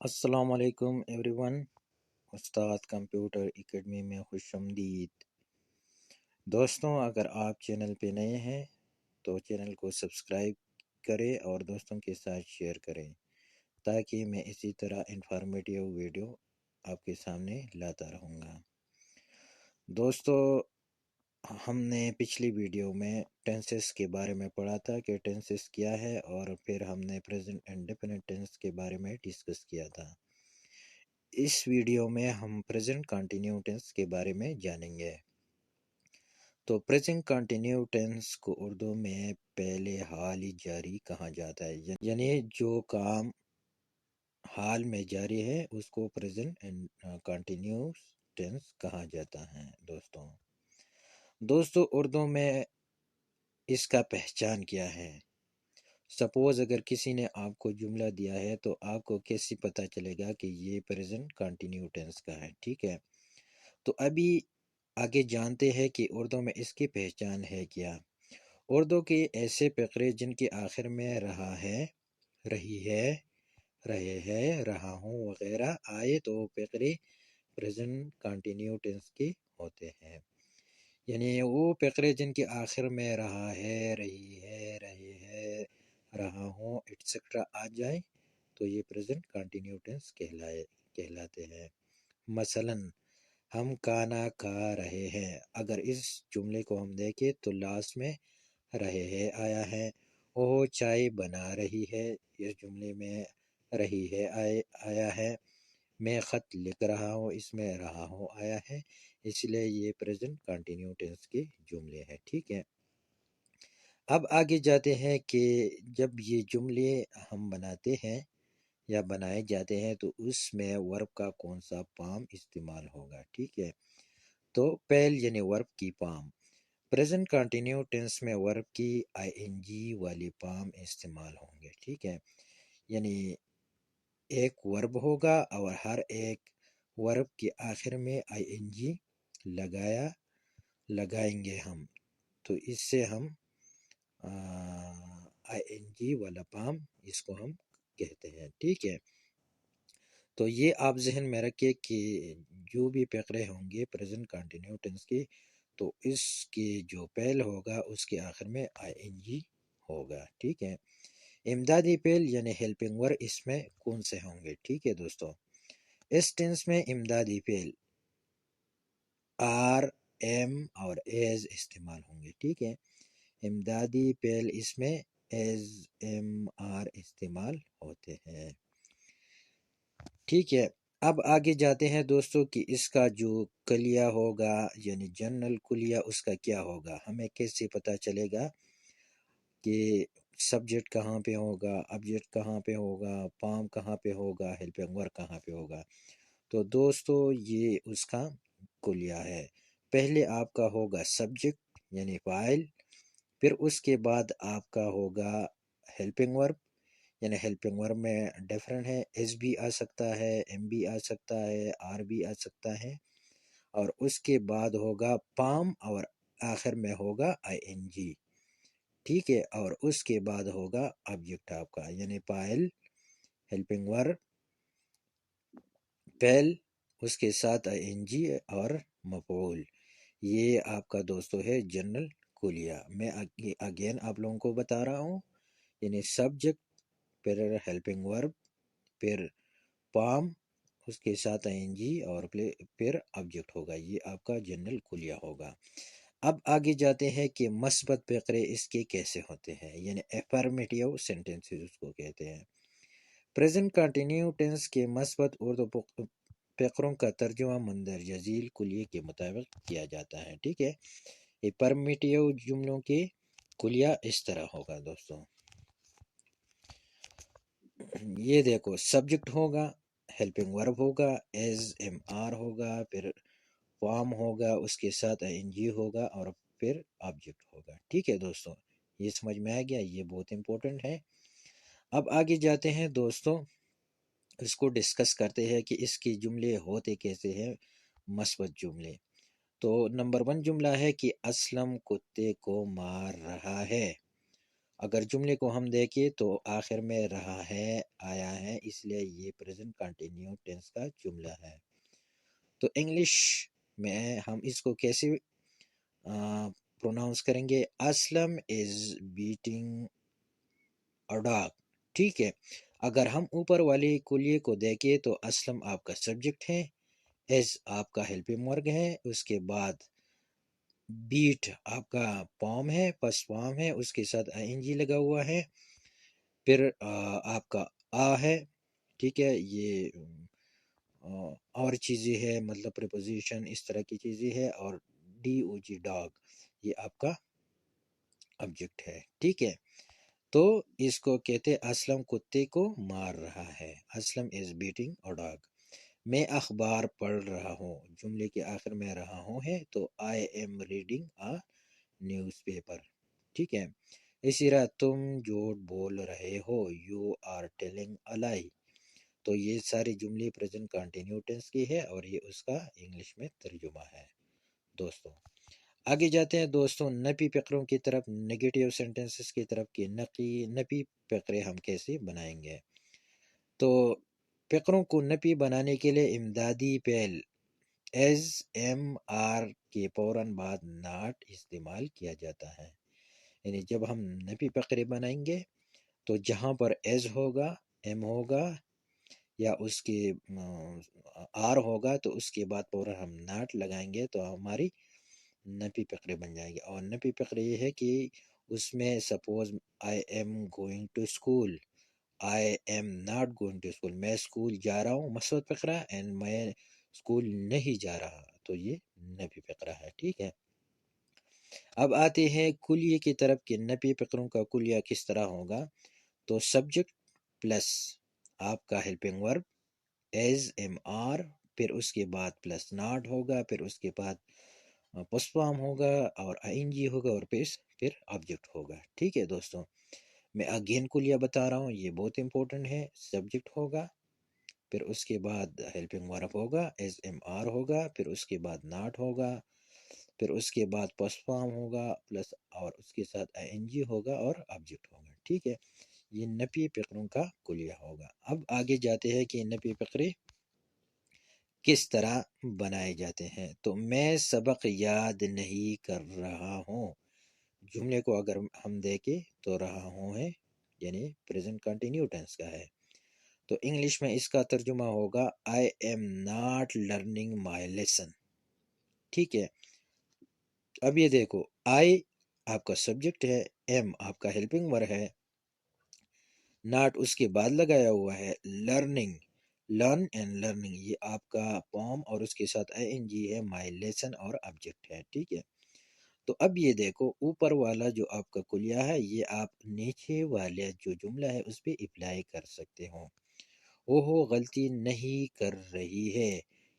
السلام علیکم every one. استاد کمپیوٹر اکیڈمی میں خوش آمدید دوستوں۔ اگر آپ چینل پہ نئے ہیں تو چینل کو سبسکرائب کریں اور دوستوں کے ساتھ شیئر کریں تاکہ میں اسی طرح انفارمیٹیو ویڈیو آپ کے سامنے لاتا رہوں گا۔ دوستو، ہم نے پچھلی ویڈیو میں ٹینسز کے بارے میں پڑھا تھا کہ ٹینسز کیا ہے، اور پھر ہم نے پریزنٹ انڈیفینٹ ٹینس کے بارے میں ڈسکس کیا تھا۔ اس ویڈیو میں ہم پریزنٹ کنٹینیو ٹینس کے بارے میں جانیں گے۔ تو پریزنٹ کنٹینیو ٹینس کو اردو میں پہلے حال جاری کہا جاتا ہے، یعنی جو کام حال میں جاری ہے اس کو پریزنٹ کنٹینیو ٹینس کہا جاتا ہے۔ دوستو اردو میں اس کا پہچان کیا ہے؟ سپوز اگر کسی نے آپ کو جملہ دیا ہے تو آپ کو کیسے پتہ چلے گا کہ یہ پریزنٹ کنٹینیو ٹینس کا ہے؟ ٹھیک ہے، تو ابھی آگے جانتے ہیں کہ اردو میں اس کی پہچان ہے کیا۔ اردو کے ایسے فقرے جن کے آخر میں رہا ہے، رہی ہے، رہے ہیں، رہا ہوں وغیرہ آئے تو فقرے پریزنٹ کنٹینیو ٹینس کے ہوتے ہیں۔ یعنی وہ فقرے جن کے آخر میں رہا ہے، رہی ہے، رہے ہے، رہا ہوں ایٹسٹرا آ جائے تو یہ پریزنٹ کنٹینیو ٹینس کہلاتے ہیں۔ مثلاً ہم کھانا کھا رہے ہیں، اگر اس جملے کو ہم دیکھیں تو لاسٹ میں رہے ہے آیا ہے۔ وہ چائے بنا رہی ہے، اس جملے میں رہی ہے آیا ہے۔ میں خط لکھ رہا ہوں، اس میں رہا ہوں آیا ہے، اس لیے یہ پریزنٹ کنٹینیو ٹینس کے جملے ہیں۔ ٹھیک ہے، اب آگے جاتے ہیں کہ جب یہ جملے ہم بناتے ہیں یا بنائے جاتے ہیں تو اس میں ورب کا کون سا فارم استعمال ہوگا۔ ٹھیک ہے، تو پہل یعنی ورب کی فارم۔ پریزنٹ کنٹینیو ٹینس میں ورب کی آئی این جی والی فارم استعمال ہوں گے۔ ٹھیک ہے، یعنی ایک ورب ہوگا اور ہر ایک ورب کے آخر میں آئی این جی لگائیں گے ہم، تو اس سے ہم آئی این جی والا فارم اس کو ہم کہتے ہیں۔ ٹھیک ہے، تو یہ آپ ذہن میں رکھیں کہ جو بھی فقرے ہوں گے پریزنٹ کنٹینیو ٹینس کے تو اس کی جو پہل ہوگا اس کے آخر میں آئی این جی ہوگا۔ ٹھیک ہے، امدادی فعل یعنی ہیلپنگ ورب اس میں کون سے ہوں گے؟ ٹھیک ہے دوستو، اس ٹینس میں امدادی فعل آر، ایم اور ایز استعمال ہوں گے۔ ٹھیک ہے، امدادی فعل اس میں ایز، ایم، آر استعمال ہوتے ہیں۔ ٹھیک ہے، اب آگے جاتے ہیں دوستو کہ اس کا جو کلیہ ہوگا یعنی جنرل کلیہ اس کا کیا ہوگا۔ ہمیں کیسے پتہ چلے گا کہ سبجیکٹ کہاں پہ ہوگا، آبجیکٹ کہاں پہ ہوگا، فارم کہاں پہ ہوگا، ہیلپنگ ورب کہاں پہ ہوگا؟ تو دوستو یہ اس کا کلیہ ہے۔ پہلے آپ کا ہوگا سبجیکٹ یعنی فاعل، پھر اس کے بعد آپ کا ہوگا ہیلپنگ ورب، یعنی ہیلپنگ ورب میں ڈیفرنٹ ہے، ایس بھی آ سکتا ہے، ایم بھی آ سکتا ہے، آر بھی آ سکتا ہے، اور اس کے بعد ہوگا فارم اور آخر میں ہوگا آئی این جی۔ ٹھیک ہے، اور اس کے بعد ہوگا آبجیکٹ آپ کا، یعنی فاعل، ہیلپنگ ورب، فعل، اس کے ساتھ آئی این جی اور مفعول۔ یہ آپ کا دوستو ہے جنرل کلیہ۔ میں اگین آپ لوگوں کو بتا رہا ہوں، یعنی سبجیکٹ، پھر ہیلپنگ ورب، پھر فارم، اس کے ساتھ آئی این جی اور پھر آبجیکٹ ہوگا، یہ آپ کا جنرل کلیہ ہوگا۔ اب آگے جاتے ہیں کہ مثبت فقرے اس کے کیسے ہوتے ہیں، یعنی افرمیٹیو سینٹنسز اس کو کہتے ہیں۔ پریزنٹ کنٹینیو ٹینس کے مثبت اردو فقروں کا ترجمہ مندرجہ ذیل کلیے کے مطابق کیا جاتا ہے۔ ٹھیک ہے، افرمیٹیو جملوں کے کلیہ اس طرح ہوگا دوستوں۔ یہ دیکھو، سبجیکٹ ہوگا، ہیلپنگ ورب ہوگا، ایز، ایم، آر ہوگا، پھر فارم ہوگا، اس کے ساتھ آئی این جی ہوگا اور پھر آبجیکٹ ہوگا۔ ٹھیک ہے دوستوں، یہ سمجھ میں آ گیا، یہ بہت امپورٹنٹ ہے۔ اب آگے جاتے ہیں دوستوں، اس کو ڈسکس کرتے ہیں کہ اس کے جملے ہوتے کیسے ہیں، مثبت جملے۔ تو نمبر 1 جملہ ہے کہ اسلم کتے کو مار رہا ہے۔ اگر جملے کو ہم دیکھیں تو آخر میں رہا ہے آیا ہے، اس لیے یہ پریزنٹ کنٹینیو ٹینس کا جملہ ہے۔ تو انگلش میں ہم اس کو کیسے پروناؤنس کریں گے؟ Aslam is beating a dog, ٹھیک ہے۔ اگر ہم اوپر والے کلیے کو دیکھیں تو اسلم آپ کا سبجیکٹ ہے، از آپ کا ہیلپنگ ورب ہے، اس کے بعد بیٹ آپ کا پام ہے، پس پام ہے، اس کے ساتھ آئی این جی لگا ہوا ہے، پھر آپ کا ہے، ٹھیک ہے۔ یہ اور چیزیں ہے، مطلب پریپوزیشن اس طرح کی چیزیں ہے، اور ڈی او جی ڈاگ یہ آپ کا آبجیکٹ ہے، ٹھیک ہے۔ تو اس کو کہتے اسلم کتے کو مار رہا ہے، Aslam is beating a dog. میں اخبار پڑھ رہا ہوں، جملے کے آخر میں رہا ہوں ہے تو I am reading a news paper, ٹھیک ہے۔ اسی طرح تم جھوٹ بول رہے ہو، یو آر ٹیلنگ اے لائی۔ تو یہ ساری جملے پریزنٹ کنٹینیو ٹینس کی ہے، اور یہ اس کا انگلش میں ترجمہ ہے دوستوں۔ آگے جاتے ہیں دوستوں نفی فقروں کی طرف، نگیٹیو سینٹنسز کی طرف، کہ نفی فقرے ہم کیسے بنائیں گے۔ تو فقروں کو نفی بنانے کے لیے امدادی فعل ایز ایم آر کے فوراً بعد ناٹ استعمال کیا جاتا ہے، یعنی جب ہم نفی فقرے بنائیں گے تو جہاں پر ایز ہوگا، ایم ہوگا، یا اس کے آر ہوگا، تو اس کے بعد فوراً ہم ناٹ لگائیں گے تو ہماری نفی فقرے بن جائیں گے۔ اور نفی فقرے یہ ہے کہ اس میں suppose I am going to school, I am not going to school, میں اسکول جا رہا ہوں مثبت فقرہ، اینڈ میں اسکول نہیں جا رہا، تو یہ نفی فقرہ ہے، ٹھیک ہے۔ اب آتے ہیں کلیے کی طرف کہ نفی فقروں کا کلیہ کس طرح ہوگا۔ تو سبجیکٹ پلس آپ کا ہیلپنگ ورب ایز ایم آر، پھر اس کے بعد پلس ناٹ ہوگا، پھر اس کے بعد پسپام ہوگا، اور آئی این جی ہوگا، اور پھر آبجیکٹ ہوگا، ٹھیک ہے دوستوں۔ میں اگین کلیہ بتا رہا ہوں، یہ بہت امپورٹنٹ ہے۔ سبجیکٹ ہوگا، پھر اس کے بعد ہیلپنگ ورب ہوگا، ایز ایم آر ہوگا، پھر اس کے بعد ناٹ ہوگا، پھر اس کے بعد پسٹ فارم ہوگا پلس، اور اس کے ساتھ آئی این جی ہوگا اور آبجیکٹ ہوگا، ٹھیک ہے۔ یہ نفی فقروں کا کلیہ ہوگا۔ اب آگے جاتے ہیں کہ نفی فقرے کس طرح بنائے جاتے ہیں۔ تو میں سبق یاد نہیں کر رہا ہوں، جملے کو اگر ہم دیکھیں تو رہا ہوں ہے، یعنی پریزنٹ کنٹینیو ٹینس کا ہے۔ تو انگلش میں اس کا ترجمہ ہوگا آئی am not learning my lesson, ٹھیک ہے۔ اب یہ دیکھو، آئی آپ کا سبجیکٹ ہے، ایم آپ کا ہیلپنگ ورب ہے، ناٹ اس کے بعد لگایا ہوا ہے، لرننگ، لرن اینڈ لرننگ یہ آپ کا فارم، اور اس کے ساتھ آئی این جی ہے، مائی لیسن اور آبجیکٹ ہے، ٹھیک ہے۔ تو اب یہ دیکھو، اوپر والا جو آپ کا کلیہ ہے یہ آپ نیچے والے جو جملہ ہے اس پہ اپلائی کر سکتے ہو۔ وہ غلطی نہیں کر رہی ہے،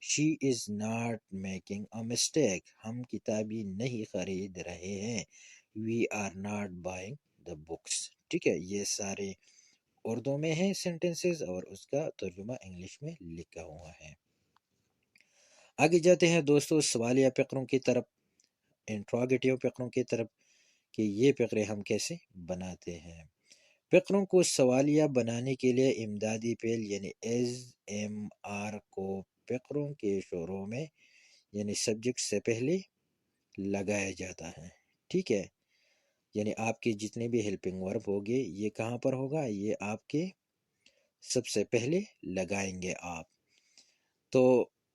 she is not making a mistake, ہم کتابیں نہیں خرید رہے ہیں، we are not buying the books, ٹھیک ہے۔ یہ سارے اردو میں ہیں سینٹنسز، اور اس کا ترجمہ انگلش میں لکھا ہوا ہے۔ آگے جاتے ہیں دوستو سوالیہ فقروں کی طرف، انٹروگیٹیو فقروں کی طرف، کہ یہ فقرے ہم کیسے بناتے ہیں۔ فقروں کو سوالیہ بنانے کے لیے امدادی فعل یعنی ایز ایم آر کو فقروں کے شروع میں یعنی سبجیکٹ سے پہلے لگایا جاتا ہے، ٹھیک ہے۔ یعنی آپ کے جتنے بھی ہیلپنگ ورب ہوگے یہ کہاں پر ہوگا، یہ آپ کے سب سے پہلے لگائیں گے آپ۔ تو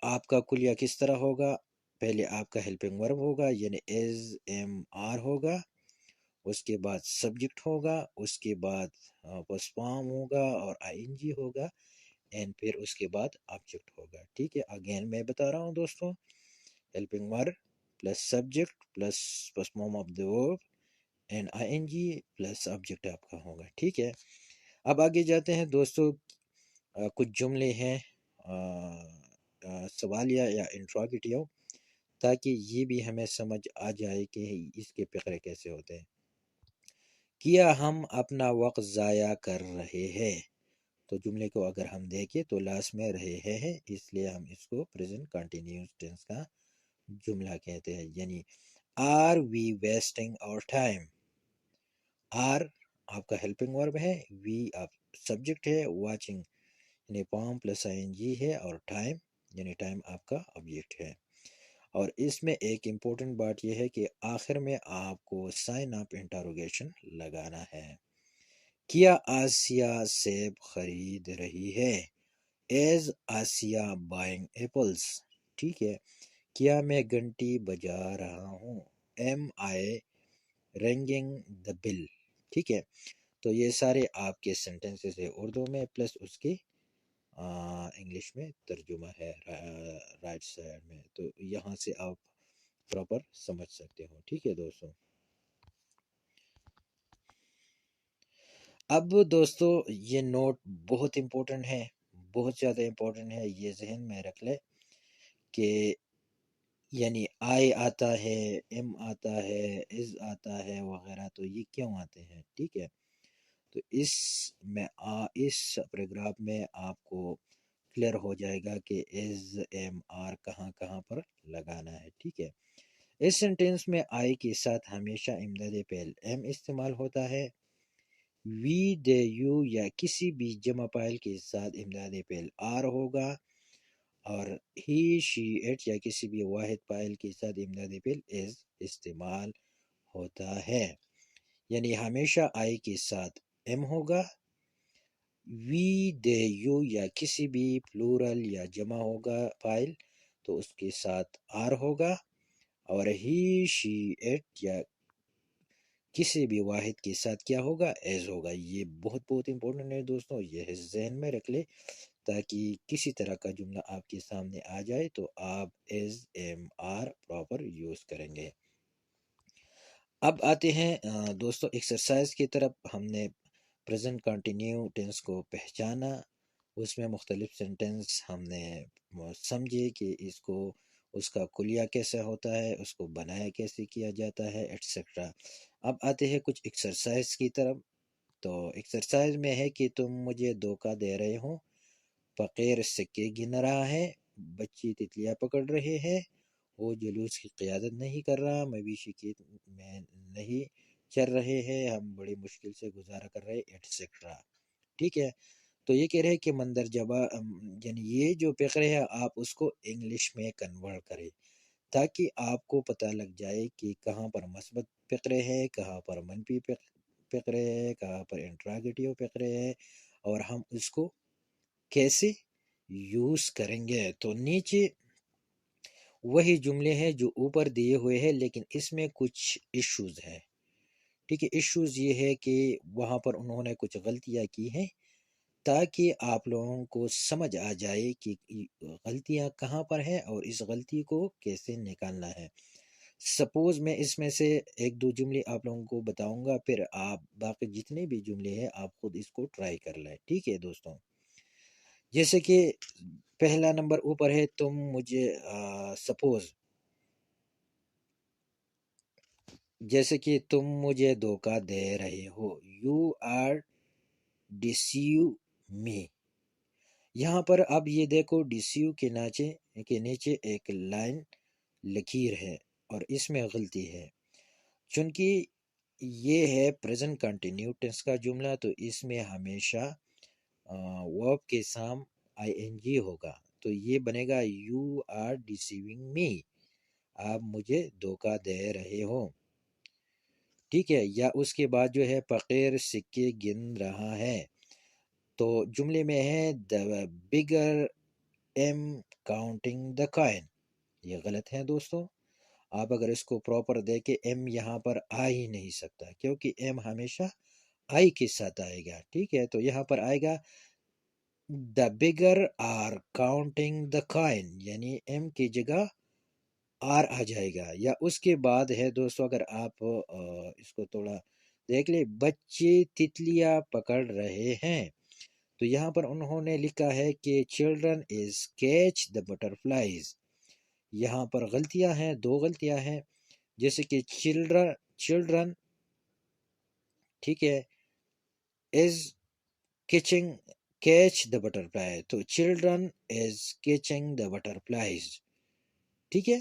آپ کا کلیہ کس طرح ہوگا، پہلے آپ کا ہیلپنگ ورب ہوگا یعنی ایز ایم آر ہوگا، اس کے بعد سبجیکٹ ہوگا، اس کے بعد پسپام ہوگا اور آئی این جی ہوگا، اینڈ پھر اس کے بعد آبجیکٹ ہوگا، ٹھیک ہے۔ اگین میں بتا رہا ہوں دوستوں، helping verb plus subject plus پسپام of the verb and I N G plus object آپ کا ہوگا، ٹھیک ہے۔ اب آگے جاتے ہیں دوستوں، کچھ جملے ہیں سوالیہ یا انٹروگیٹیو، تاکہ یہ بھی ہمیں سمجھ آ جائے کہ اس کے فقرے کیسے ہوتے ہیں۔ کیا ہم اپنا وقت ضائع کر رہے ہیں، تو جملے کو اگر ہم دیکھیں تو لاسٹ میں رہے ہیں، اس لیے ہم اس کو پریزنٹ کنٹینیوس ٹینس کا جملہ کہتے ہیں، یعنی آر وی ویسٹنگ اور ٹائم، آر آپ کا ہیلپنگ ورب ہے، وی آپ سبجیکٹ ہے، واچنگ یعنی پام پلس آئی این جی ہے، اور ٹائم یعنی ٹائم آپ کا آبجیکٹ ہے۔ اور اس میں ایک امپورٹنٹ بات یہ ہے کہ آخر میں آپ کو سائن آف انٹروگیشن لگانا ہے۔ کیا آسیہ سیب خرید رہی ہے؟ ایز آسیہ بائنگ ایپلس، ٹھیک ہے۔ کیا میں گھنٹی بجا رہا ہوں؟ ایم آئی رنگنگ دا بل، ٹھیک ہے۔ تو یہ سارے آپ کے سینٹنسز ہے اردو میں، پلس اس کی انگلش میں ترجمہ ہے رائٹ سائڈ میں، تو یہاں سے آپ پراپر سمجھ سکتے ہو، ٹھیک ہے دوستوں۔ اب دوستو یہ نوٹ بہت امپورٹنٹ ہے، بہت زیادہ امپورٹنٹ ہے، یہ ذہن میں رکھ لے کہ یعنی آئی آتا ہے، ایم آتا ہے، از آتا ہے وغیرہ، تو یہ کیوں آتے ہیں، ٹھیک ہے۔ تو اس پیراگراف میں آپ کو کلیئر ہو جائے گا کہ از ایم آر کہاں کہاں پر لگانا ہے، ٹھیک ہے۔ اس سینٹینس میں آئی کے ساتھ ہمیشہ امداد فعل ایم استعمال ہوتا ہے۔ وی دے یو یا کسی بھی جمع فاعل کے ساتھ امداد فعل آر ہوگا، اور ہی شی اٹ یا کسی بھی واحد فاعل کے ساتھ امداد فعل از استعمال ہوتا ہے۔ یعنی ہمیشہ آئی کے ساتھ ایم ہوگا، وی دے یو یا کسی بھی پلورل یا جمع ہوگا فاعل تو اس کے ساتھ آر ہوگا، اور ہی شی اٹ یا کسی بھی واحد کے ساتھ کیا ہوگا، ایز ہوگا۔ یہ بہت بہت امپورٹنٹ ہے دوستوں، یہ ذہن میں رکھ لے تاکہ کسی طرح کا جملہ آپ کے سامنے آ جائے تو آپ as M R proper use کریں گے۔ اب آتے ہیں دوستوں ایکسرسائز کی طرف۔ ہم نے پریزنٹ کنٹینیو ٹینس کو پہچانا، اس میں مختلف سینٹنس ہم نے سمجھے کہ اس کا کلیہ کیسا ہوتا ہے، اس کو بنایا کیسے کیا جاتا ہے، ایٹسیٹرا۔ اب آتے ہیں کچھ ایکسرسائز کی طرف۔ تو ایکسرسائز میں ہے کہ تم مجھے دھوکہ دے رہے ہو، فقیر سکے گن رہا ہے، بچے تتلیاں پکڑ رہے ہیں، وہ جلوس کی قیادت نہیں کر رہا، مویشی کھیت میں نہیں چر رہے ہیں، ہم بڑی مشکل سے گزارا کر رہے، ایٹسیٹرا، ٹھیک ہے۔ تو یہ کہہ رہے کہ مندرجہ یعنی یہ جو فقرے ہے آپ اس کو انگلش میں کنورٹ کریں تاکہ آپ کو پتہ لگ جائے کہ کہاں پر مثبت فقرے ہے، کہاں پر منفی فقرے ہے، کہاں پر انٹراگیٹیو فقرے ہے، اور ہم اس کو کیسے یوز کریں گے۔ تو نیچے وہی جملے ہیں جو اوپر دیے ہوئے ہیں، لیکن اس میں کچھ ایشوز ہیں، ٹھیک ہے۔ ایشوز یہ ہے کہ وہاں پر انہوں نے کچھ غلطیاں کی ہیں تاکہ آپ لوگوں کو سمجھ آ جائے کہ غلطیاں کہاں پر ہیں اور اس غلطی کو کیسے نکالنا ہے۔ سپوز میں اس میں سے ایک دو جملے آپ لوگوں کو بتاؤں گا، پھر آپ باقی جتنے بھی جملے ہیں آپ خود اس کو ٹرائی کر لیں، ٹھیک ہے دوستوں۔ جیسے کہ پہلا نمبر اوپر ہے، تم مجھے سپوز جیسے کہ تم مجھے دھوکہ دے رہے ہو، یو آر ڈیسیو می۔ یہاں پر اب یہ دیکھو ڈیسیو کے نیچے ایک لائن لکیر ہے اور اس میں غلطی ہے، چونکہ یہ ہے پریزنٹ کنٹینیو ٹینس کا جملہ تو اس میں ہمیشہ ورب کے سام آئی این جی ہوگا، تو یہ بنے گا یو آر ڈیسیونگ می، آپ مجھے دھوکہ دے رہے ہو، ٹھیک ہے۔ یا اس کے بعد جو ہے فقیر سکے گن رہا ہے، تو جملے میں ہے the bigger am counting the coin، یہ غلط ہے دوستوں۔ آپ اگر اس کو پراپر دیکھیں ایم یہاں پر آ ہی نہیں سکتا کیونکہ ایم ہمیشہ آئی کے ساتھ آئے گا، ٹھیک ہے۔ تو یہاں پر آئے گا the bigger are counting the coin، یعنی ایم کی جگہ آر آ جائے گا۔ یا اس کے بعد ہے دوستو اگر آپ اس کو تھوڑا دیکھ لیں، بچے تتلیاں پکڑ رہے ہیں، تو یہاں پر انہوں نے لکھا ہے کہ children is catch the butterflies، یہاں پر غلطیاں ہیں، دو غلطیاں ہیں، جیسے کہ children ٹھیک ہے is catch the butterfly، تو children is catching the butterflies، ٹھیک ہے۔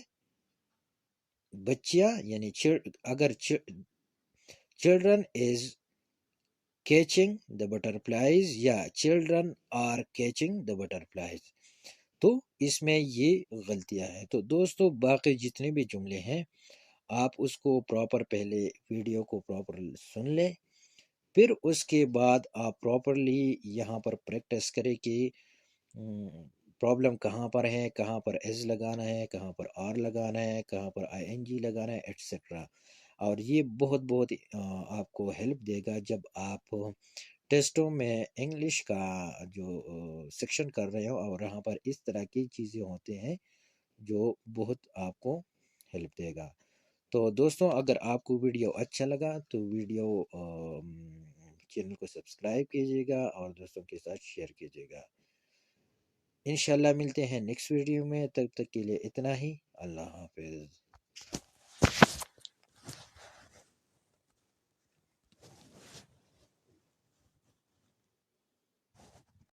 بچیاں یعنی اگر children is catching the butterflies یا children are catching the butterflies. تو اس میں یہ غلطیاں ہیں. تو دوستو باقی جتنے بھی جملے ہیں آپ اس کو پراپر پہلے ویڈیو کو پراپر سن لیں، پھر اس کے بعد آپ پراپرلی یہاں پر پریکٹس کریں کہ پرابلم کہاں پر ہے، کہاں پر ایز لگانا ہے، کہاں پر آر لگانا ہے، کہاں پر آئی این جی لگانا ہے ایٹسٹرا. اور یہ بہت بہت آپ کو ہیلپ دے گا جب آپ ٹیسٹوں میں انگلش کا جو سیکشن کر رہے ہو اور وہاں پر اس طرح کی چیزیں ہوتے ہیں جو بہت آپ کو ہیلپ دے گا. تو دوستوں اگر آپ کو ویڈیو اچھا لگا تو ویڈیو چینل کو سبسکرائب کیجیے گا اور دوستوں کے ساتھ شیئر کیجیے گا. انشاءاللہ ملتے ہیں نیکسٹ ویڈیو میں، تب تک کے لیے اتنا ہی. اللہ حافظ.